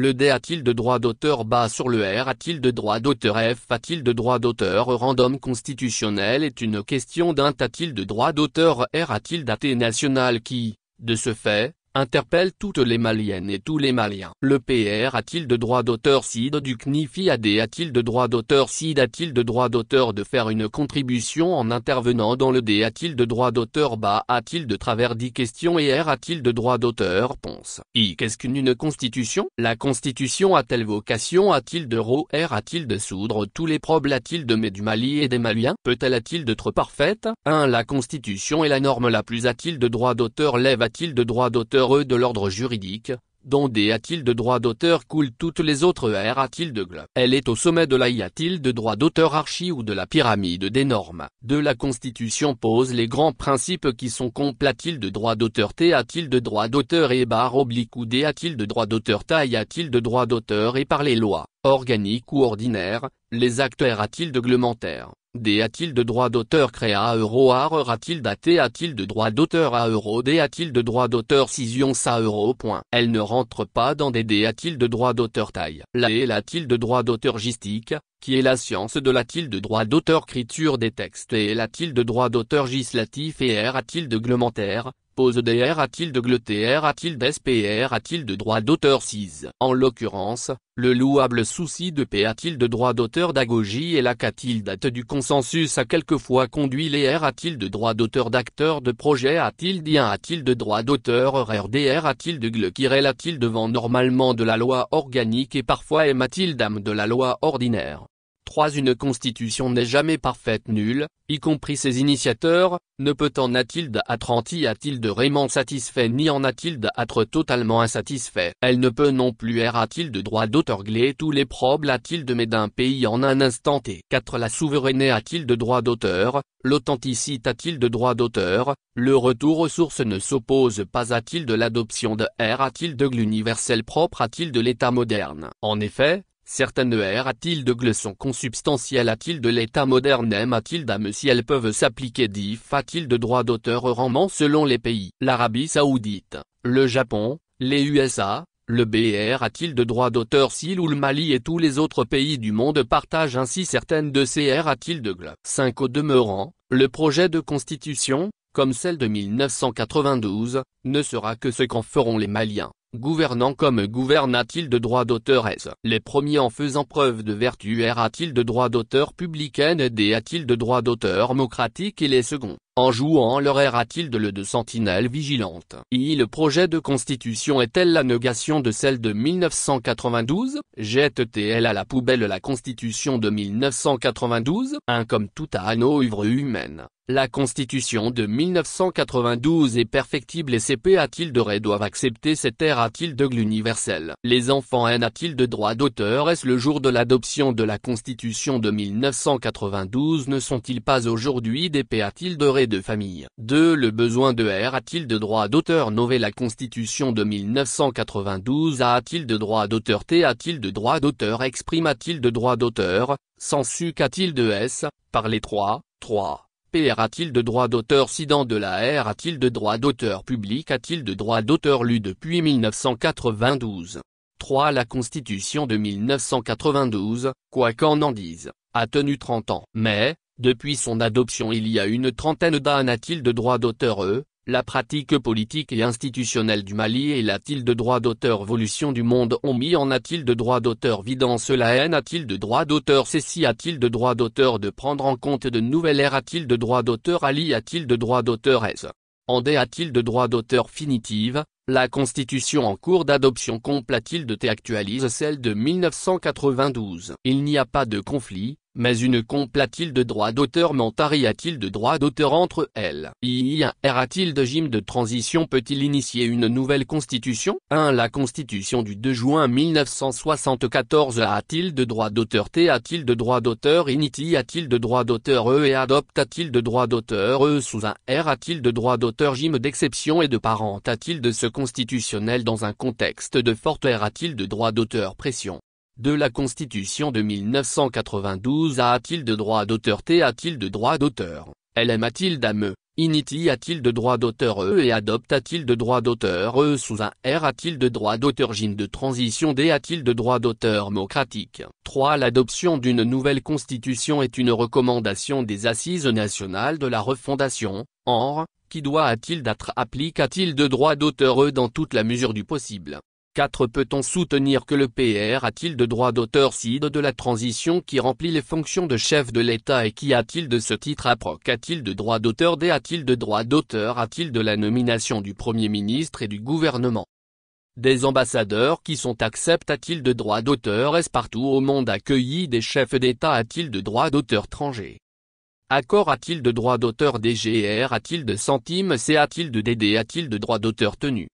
Le D a-t-il de droit d'auteur bas sur le R a-t-il de droit d'auteur F a-t-il de droit d'auteur random constitutionnel est une question d'int a-t-il de droit d'auteur R a-t-il daté national qui, de ce fait, interpelle toutes les Maliennes et tous les Maliens. Le PR a-t-il de droit d'auteur CID du CNIFI AD a-t-il de droit d'auteur CID a-t-il de droit d'auteur de faire une contribution en intervenant dans le D a-t-il de droit d'auteur bas a-t-il de travers 10 questions et R a-t-il de droit d'auteur ponce. I qu'est-ce qu'une constitution? La constitution a-t-elle vocation a-t-il de R a-t-il de soudre tous les problèmes a-t-il de mais du Mali et des Maliens? Peut-elle a-t-il d'être parfaite? 1. La constitution est la norme la plus a-t-il de droit d'auteur lève a-t-il de droit d'auteur de l'ordre juridique, dont D a-t-il de droit d'auteur coule toutes les autres R a-t-il de GL. Elle est au sommet de la I a-t-il de droit d'auteur archi ou de la pyramide des normes. De la Constitution pose les grands principes qui sont complets a-t-il de droit d'auteur T a-t-il de droit d'auteur et barre oblique ou D a-t-il de droit d'auteur taille a-t-il de droit d'auteur et par les lois, organiques ou ordinaires, les actes R a-t-il de réglementaires. D a-t-il de droit d'auteur créa à euro AR a-t-il daté a-t-il de droit d'auteur à euro D a-t-il de droit d'auteur scission sa euro point. Elle ne rentre pas dans des D a-t-il de droit d'auteur taille. La L a-t-il de droit d'auteur gistique, qui est la science de l'a-t-il de droit d'auteur écriture des textes et l'a-t-il de droit d'auteur législatif et R a-t-il de réglementaire, pose des R a-t-il de GLTR a-t-il d'SPR a-t-il de droit d'auteur cise. En l'occurrence, le louable souci de P a-t-il de droit d'auteur d'agogie et la qu'a-t-il date du consensus a quelquefois conduit les R a-t-il de droit d'auteur d'acteur de projet a-t-il dit a-t-il de droit d'auteur RDR a-t-il de GL qui a-t-il devant normalement de la loi organique et parfois a-t-il d'âme de la loi ordinaire. 3. Une constitution n'est jamais parfaite nulle, y compris ses initiateurs, ne peut en a-t-il d'être anti a-t-il de vraiment satisfait ni en a-t-il d'être totalement insatisfait. Elle ne peut non plus a-t-il de droit d'auteur gler tous les problèmes a-t-il de mais d'un pays en un instant T. 4. La souveraineté a-t-il de droit d'auteur, l'authenticité a-t-il de droit d'auteur, le retour aux sources ne s'oppose pas a-t-il de l'adoption de R a-t-il de l'universel propre a-t-il de l'État moderne. En effet, certaines R a-t-il de GL sont consubstantielles a-t-il de l'État moderne M a-t-il d'âme si elles peuvent s'appliquer DIF a-t-il de droit d'auteur rendement selon les pays. L'Arabie Saoudite, le Japon, les USA, le BR a-t-il de droit d'auteur s'il ou le Mali et tous les autres pays du monde partagent ainsi certaines de ces R a-t-il de GL. 5. Au demeurant, le projet de constitution, comme celle de 1992, ne sera que ce qu'en feront les Maliens. Gouvernant comme gouverne a-t-il de droit d'auteur S. Les premiers en faisant preuve de vertu R a-t-il de droit d'auteur publicaine D a-t-il de droit d'auteur démocratique et les seconds, en jouant leur R a-t-il de le de sentinelle vigilante. I. Le projet de constitution est-elle la négation de celle de 1992? Jette-t-elle à la poubelle la constitution de 1992? 1. Comme toute œuvre humaine, la constitution de 1992 est perfectible et CP a-t-il de ré doivent accepter cette R a-t-il de l'universel. Les enfants N a-t-il de droit d'auteur est-ce le jour de l'adoption de la constitution de 1992 ne sont-ils pas aujourd'hui des P a-t-il de ré de famille. 2. Le besoin de R a-t-il de droit d'auteur nové la constitution de 1992 a-t-il de droit d'auteur T a-t-il de droit d'auteur exprime a-t-il de droit d'auteur, sensu qu'a-t-il de S, par les 3. PR a-t-il de droit d'auteur cidant de la R a-t-il de droit d'auteur public a-t-il de droit d'auteur lu depuis 1992. 3. La Constitution de 1992, quoi qu'en en dise, a tenu 30 ans. Mais, depuis son adoption il y a une trentaine d'années a-t-il de droit d'auteur la pratique politique et institutionnelle du Mali et l'a-t-il de droit d'auteur évolution du monde ont mis en a-t-il de droit d'auteur vidant cela N a-t-il de droit d'auteur ceci a-t-il de droit d'auteur de prendre en compte de nouvelles R a-t-il de droit d'auteur Ali a-t-il de droit d'auteur S. En D a-t-il de droit d'auteur finitive, la constitution en cours d'adoption complète-t-il de T actualise celle de 1992. Il n'y a pas de conflit, mais une complète-t-il de droit d'auteur mentari a-t-il de droit d'auteur entre elles. R a-t-il de régime de transition peut-il initier une nouvelle constitution? 1. La constitution du 2 juin 1974 a-t-il de droit d'auteur T a-t-il de droit d'auteur initi a-t-il de droit d'auteur et adopte a-t-il de droit d'auteur sous un R a-t-il de droit d'auteur régime d'exception et de parent a-t-il de ce constitutionnel dans un contexte de forte R a-t-il de droit d'auteur pression? De la Constitution de 1992 a-t-il de droit d'auteur T a-t-il de droit d'auteur, LM a-t-il d'âme, Initi a-t-il de droit d'auteur et adopte a-t-il de droit d'auteur sous un R a-t-il de droit d'auteur Gine de transition D a-t-il de droit d'auteur démocratique 3. L'adoption d'une nouvelle constitution est une recommandation des Assises nationales de la refondation, ANR, qui doit a-t-il d'être applique a-t-il de droit d'auteur dans toute la mesure du possible. 4. Peut-on soutenir que le PR a-t-il de droit d'auteur CID de la transition qui remplit les fonctions de chef de l'État et qui a-t-il de ce titre APROC a-t-il de droit d'auteur D a-t-il de droit d'auteur a-t-il de la nomination du Premier ministre et du gouvernement des ambassadeurs qui sont acceptent a-t-il de droit d'auteur Est partout au monde accueilli des chefs d'État a-t-il de droit d'auteur étranger Accord a-t-il de droit d'auteur DGR a-t-il de centimes C a-t-il de DD a-t-il de droit d'auteur tenu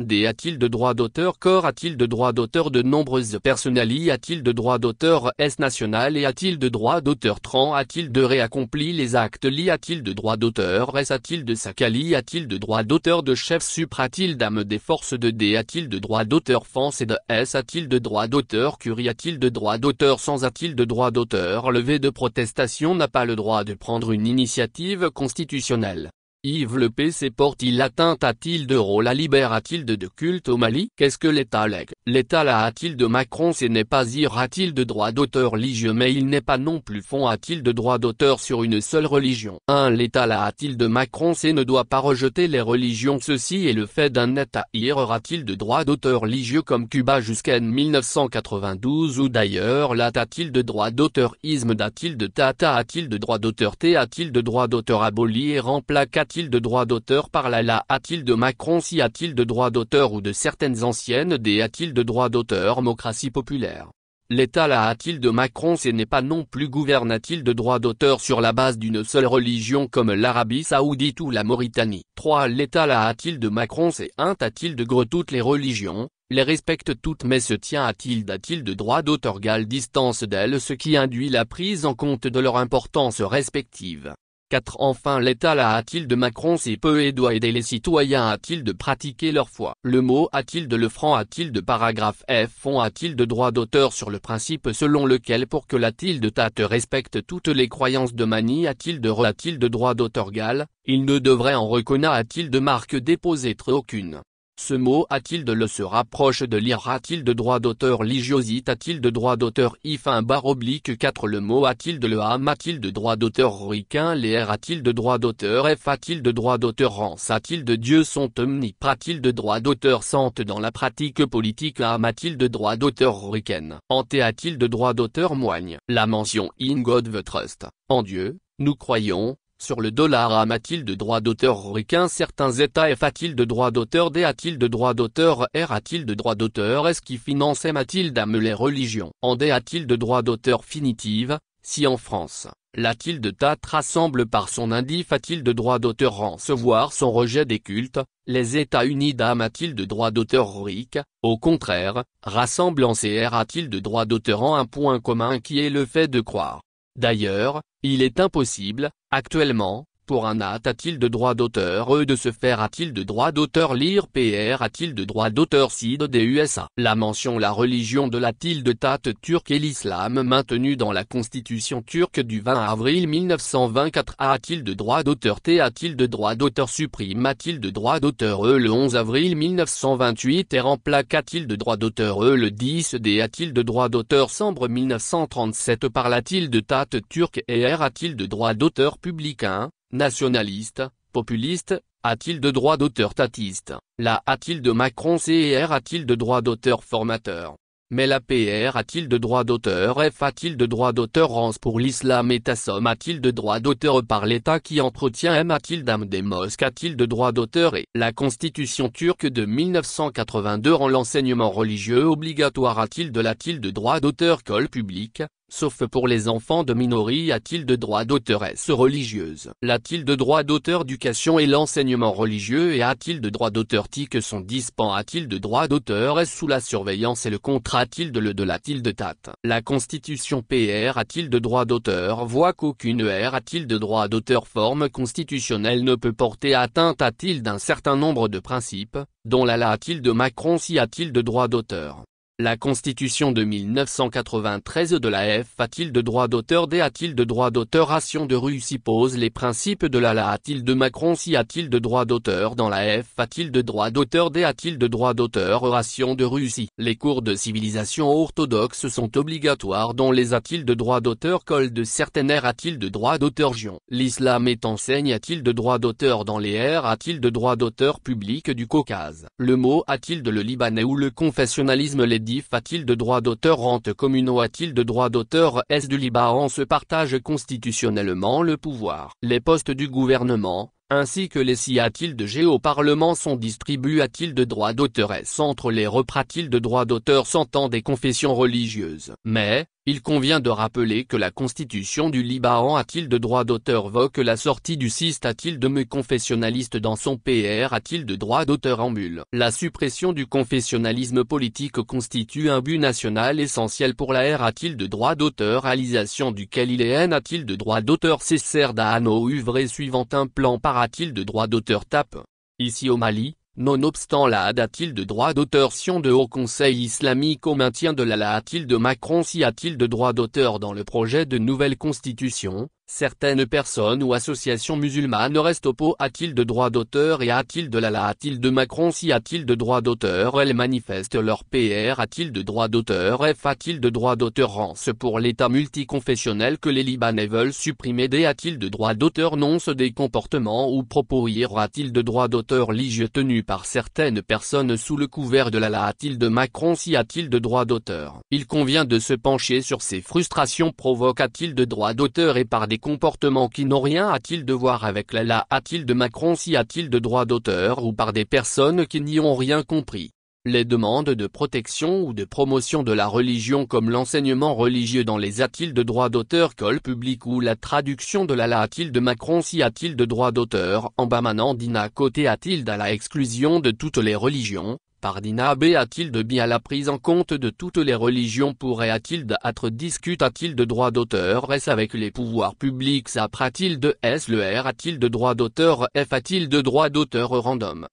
D a-t-il de droit d'auteur Corps a-t-il de droit d'auteur de nombreuses personnalités a-t-il de droit d'auteur S national et a-t-il de droit d'auteur Tran a-t-il de réaccompli les actes Li a-t-il de droit d'auteur S a-t-il de Sakali a-t-il de droit d'auteur de chef supra a-t-il d'âme des forces de D a-t-il de droit d'auteur France et de S a-t-il de droit d'auteur Curie a-t-il de droit d'auteur Sans a-t-il de droit d'auteur Levé de protestation n'a pas le droit de prendre une initiative constitutionnelle. Yves Le PC porte-t-il atteinte a-t-il de rôle à libère a-t-il de culte au Mali Qu'est-ce que l'État lègue L'État là a-t-il de Macron Ce n'est pas ir a-t-il de droit d'auteur religieux mais il n'est pas non plus fond a-t-il de droit d'auteur sur une seule religion 1. L'État là a-t-il de Macron Ce ne doit pas rejeter les religions Ceci est le fait d'un État ir a-t-il de droit d'auteur religieux comme Cuba jusqu'en 1992 ou d'ailleurs là a-t-il de droit d'auteur isme a-t-il de Tata a-t-il de droit d'auteur T a-t-il de droit d'auteur aboli et remplace a-t-il de droit d'auteur par là a-t-il de Macron Si a-t-il de droit d'auteur ou de certaines anciennes D a-t-il de droit d'auteur démocratie populaire L'État là a-t-il de Macron Ce n'est pas non plus gouverne a-t-il de droit d'auteur sur la base d'une seule religion comme l'Arabie Saoudite ou la Mauritanie 3. L'État là a-t-il de Macron C'est a-t-il de gros toutes les religions les respecte toutes mais se tient a-t-il de droit d'auteur égale distance d'elles ce qui induit la prise en compte de leur importance respective 4. Enfin l'État là a-t-il de Macron C'est peut et doit aider les citoyens a-t-il de pratiquer leur foi Le mot a-t-il de le franc a-t-il de paragraphe F fond a-t-il de droit d'auteur sur le principe selon lequel pour que la tilde tate respecte toutes les croyances de manie a-t-il de droit d'auteur égal, il ne devrait en reconnaître a-t-il de marque déposée aucune. Ce mot a-t-il de le se rapproche de lire a-t-il de droit d'auteur religiosité a-t-il de droit d'auteur if un bar oblique 4 Le mot a-t-il de le ham a-t-il de droit d'auteur ricain les R a-t-il de droit d'auteur F a-t-il de droit d'auteur rance a-t-il de Dieu sont omnipres a-t-il de droit d'auteur sente dans la pratique politique ham a-t-il de droit d'auteur ricaine ante a-t-il de droit d'auteur moigne La mention in God we trust, en Dieu, nous croyons. Sur le dollar a-t-il de droit d'auteur ricain certains États F a-t-il de droit d'auteur D a-t-il de droit d'auteur R a-t-il de droit d'auteur S qui finance M a-t-il d'âme les religions En D a-t-il de droit d'auteur finitive, si en France, la tilde tat rassemble par son indif a-t-il de droit d'auteur recevoir son rejet des cultes, les États-Unis d'âme a-t-il de droit d'auteur ric, au contraire, rassemble en CR a-t-il de droit d'auteur en un point commun qui est le fait de croire. D'ailleurs, il est impossible, actuellement, pour un a-t-il de droit d'auteur de se faire a-t-il de droit d'auteur lire PR a-t-il de droit d'auteur CID des USA. La mention la religion de la tilde tat turque et l'islam maintenue dans la constitution turque du 20 avril 1924 a-t-il de droit d'auteur T a-t-il de droit d'auteur supprime a-t-il de droit d'auteur le 11 avril 1928 et remplace a-t-il de droit d'auteur le 10 D a-t-il de droit d'auteur sambre 1937 par la tilde tat turque et R a-t-il de droit d'auteur publicain nationaliste, populiste, a-t-il de droit d'auteur tatiste, la a-t-il de Macron CR a-t-il de droit d'auteur formateur, mais la PR a-t-il de droit d'auteur F a-t-il de droit d'auteur rance pour l'islam et Tassom a-t-il de droit d'auteur par l'État qui entretient M a-t-il d'âme des mosques a-t-il de droit d'auteur et la constitution turque de 1982 rend l'enseignement religieux obligatoire a-t-il de droit d'auteur col public, sauf pour les enfants de minories a-t-il de droit d'auteur S religieuse. L'a-t-il de droit d'auteur éducation et l'enseignement religieux et a-t-il de droit d'auteur que son dispen a-t-il de droit d'auteur S sous la surveillance et le contrat a-t-il de la tilde tat. La constitution PR a-t-il de droit d'auteur voit qu'aucune R a-t-il de droit d'auteur forme constitutionnelle ne peut porter atteinte a-t-il d'un certain nombre de principes, dont la a-t-il de Macron si a-t-il de droit d'auteur. La Constitution de 1993 de la F a-t-il de droit d'auteur D a-t-il de droit d'auteur Ration de Russie pose les principes de la a-t-il de Macron Si a-t-il de droit d'auteur dans la F a-t-il de droit d'auteur D a-t-il de droit d'auteur Ration de Russie. Les cours de civilisation orthodoxe sont obligatoires dont les a-t-il de droit d'auteur Col de certaines R a-t-il de droit d'auteur Gion. L'islam est enseigne a-t-il de droit d'auteur dans les R a-t-il de droit d'auteur public du Caucase. Le mot a-t-il de le libanais ou le confessionnalisme les a-t-il de droit d'auteur rente communaux a-t-il de droit d'auteur Est du Liban se partage constitutionnellement le pouvoir. Les postes du gouvernement, ainsi que les si a-t-il de G au Parlement sont distribués a-t-il de droit d'auteur S entre les repras-t-il de droit d'auteur s'entend des confessions religieuses. Mais, il convient de rappeler que la Constitution du Liban a-t-il de droit d'auteur voque la sortie du CIST a-t-il de me confessionnaliste dans son PR a-t-il de droit d'auteur en bulle. La suppression du confessionnalisme politique constitue un but national essentiel pour la R a-t-il de droit d'auteur réalisation duquel il est N a-t-il de droit d'auteur César Dahano œuvré suivant un plan par a-t-il de droit d'auteur TAP. Ici au Mali, nonobstant la a-t-il de droit d'auteur Sion de Haut Conseil islamique au maintien de la a-t-il de Macron Si a-t-il de droit d'auteur dans le projet de nouvelle constitution, certaines personnes ou associations musulmanes restent opposées a-t-il de droit d'auteur et a-t-il de la a-t-il de Macron Si a-t-il de droit d'auteur elles manifestent leur PR a-t-il de droit d'auteur F a-t-il de droit d'auteur Rance pour l'état multiconfessionnel que les Libanais veulent supprimer D a-t-il de droit d'auteur nonce des comportements ou propos a-t-il de droit d'auteur lige tenu par certaines personnes sous le couvert de la a-t-il de Macron Si a-t-il de droit d'auteur. Il convient de se pencher sur ces frustrations provoque a-t-il de droit d'auteur et par des comportements qui n'ont rien a-t-il de voir avec la a-t-il de Macron Si a-t-il de droit d'auteur ou par des personnes qui n'y ont rien compris. Les demandes de protection ou de promotion de la religion comme l'enseignement religieux dans les a-t-il de droit d'auteur col public ou la traduction de la a-t-il de Macron Si a-t-il de droit d'auteur en bas manant Dina côté a-t-il de la exclusion de toutes les religions. Par Dina B a-t-il de bien la prise en compte de toutes les religions pourrait a-t-il d'être discute a-t-il de droit d'auteur S avec les pouvoirs publics a-t-il de S le R a-t-il de droit d'auteur F a-t-il de droit d'auteur random.